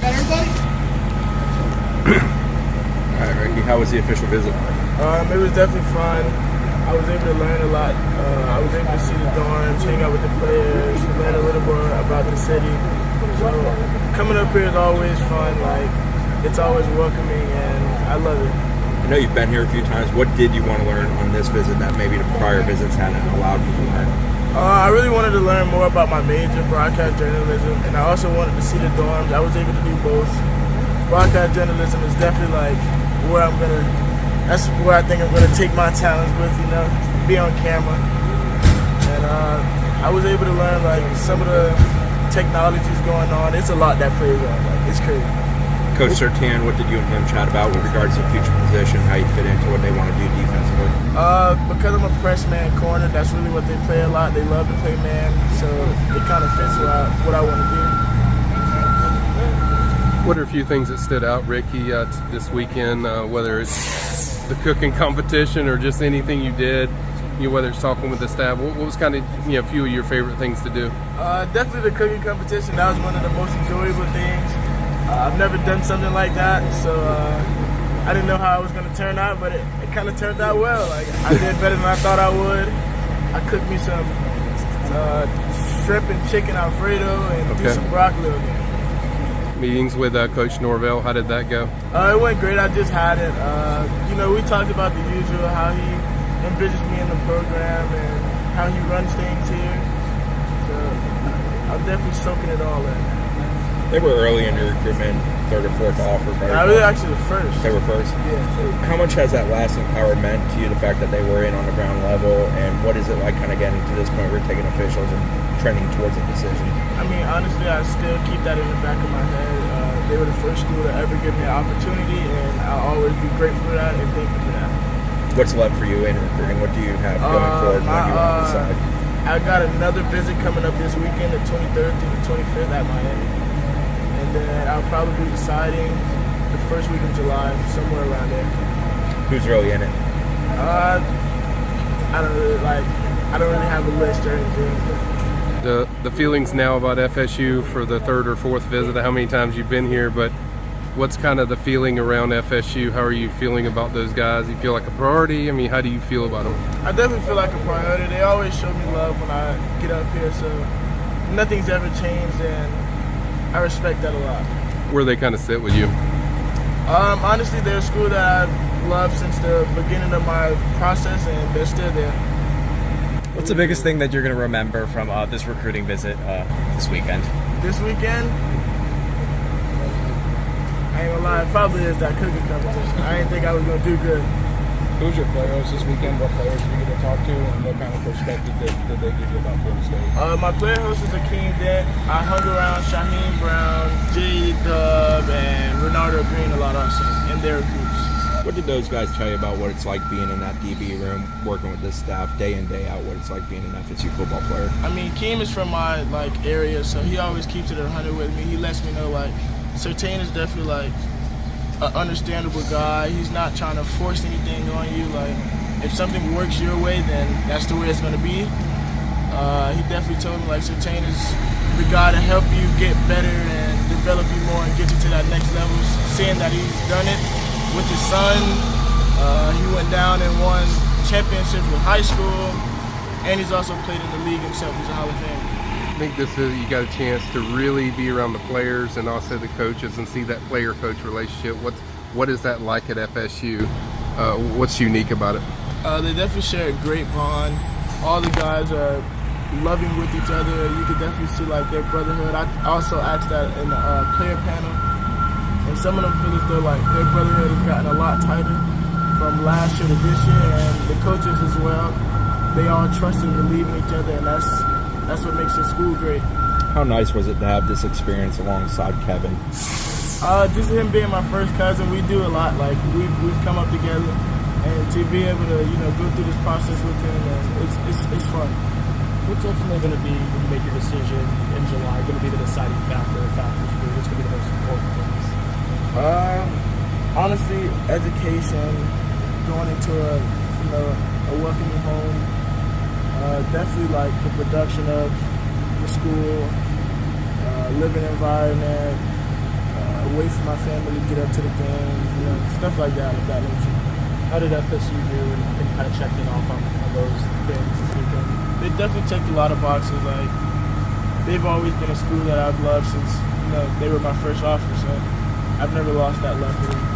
All right, Ricky, how was the official visit? It was definitely fun. I was able to learn a lot. I was able to see the dorms, hang out with the players, learn a little more about the city. So coming up here is always fun. Like, it's always welcoming, and I love it. I know you've been here a few times. What did you want to learn on this visit that maybe the prior visits hadn't allowed you to learn? I really wanted to learn more about my major, broadcast journalism, and I also wanted to see the dorms. I was able to do both. Broadcast journalism is definitely like where that's where I think I'm gonna take my talents with, be on camera. And I was able to learn like some of the technologies going on. It's a lot that plays on, like it's crazy. Coach Surtain, what did you and him chat about with regards to future position, how you fit into what they want to do defensively? Because I'm a press man corner, that's really what they play a lot. They love to play man, so it kind of fits what I want to do. What are a few things that stood out, Ricky, this weekend, whether it's the cooking competition or just anything you did, whether it's talking with the staff? What was kind of a few of your favorite things to do? Definitely the cooking competition. That was one of the most enjoyable things. I've never done something like that, so I didn't know how it was going to turn out, but it kind of turned out well. Like, I did better than I thought I would. I cooked me some shrimp and chicken Alfredo and do some broccoli again. Meetings with Coach Norvell, how did that go? It went great. I just had it. We talked about the usual, how he envisions me in the program and how he runs things here. So I'm definitely soaking it all in. They were early in your recruitment, third or fourth offer. I was actually the first. They were first? Yeah. How much has that lasting power meant to you, the fact that they were in on the ground level, and what is it like kind of getting to this point where we're taking officials and trending towards a decision? I mean, honestly, I still keep that in the back of my head. They were the first school to ever give me an opportunity, and I'll always be grateful for that and thankful for that. What's left for you in recruiting? What do you have going forward? When do you want to decide? I got another visit coming up this weekend, the 23rd through the 25th at Miami. And then I'll probably be deciding the first week of July, somewhere around there. Who's really in it? I don't really have a list or anything. The feelings now about FSU for the third or fourth visit, how many times you've been here, but what's kind of the feeling around FSU? How are you feeling about those guys? You feel like a priority? I mean, how do you feel about them? I definitely feel like a priority. They always show me love when I get up here, so nothing's ever changed, and I respect that a lot. Where they kind of sit with you? Honestly, they're a school that I've loved since the beginning of my process, and they're still there. What's the biggest thing that you're going to remember from this recruiting visit this weekend? This weekend? I ain't gonna lie, it probably is that cooking competition. I didn't think I was gonna do good. Who's your player host this weekend? What players did you get to talk to, and what kind of perspective did they give you about Florida State? My player host is Akeem Dent. I hung around Shaheem Brown, J. Dub, and Renardo Green a lot also in their groups. What did those guys tell you about what it's like being in that DB room, working with this staff day in, day out, what it's like being an FSU football player? I mean, Keem is from my area, so he always keeps it at 100 with me. He lets me know Surtain is definitely an understandable guy. He's not trying to force anything on you. If something works your way, then that's the way it's going to be. He definitely told me Surtain is the guy to help you get better and develop you more and get you to that next level. Seeing that he's done it with his son, he went down and won championships with high school, and he's also played in the league himself. He's a Hall of Famer. I think you got a chance to really be around the players and also the coaches and see that player-coach relationship. What is that like at FSU? What's unique about it? They definitely share a great bond. All the guys are loving with each other. You can definitely see their brotherhood. I also asked that in the player panel, and some of them feel as though their brotherhood has gotten a lot tighter from last year to this year, and the coaches as well. They all trust and believe in each other, and that's what makes the school great. How nice was it to have this experience alongside Kevin? Just him being my first cousin, we do a lot. We've come up together, and to be able to go through this process with him, it's fun. What's ultimately going to be, when you make your decision in July, going to be the deciding factors for you? What's going to be the most important things? Honestly, education, going into a welcoming home. Definitely the production of the school, living environment, wait for my family to get up to the games, you know, stuff like that of that nature. How did FSU do in kind of checking off on those things this weekend? They definitely checked a lot of boxes. Like, they've always been a school that I've loved since, you know, they were my first offer, so I've never lost that love for them.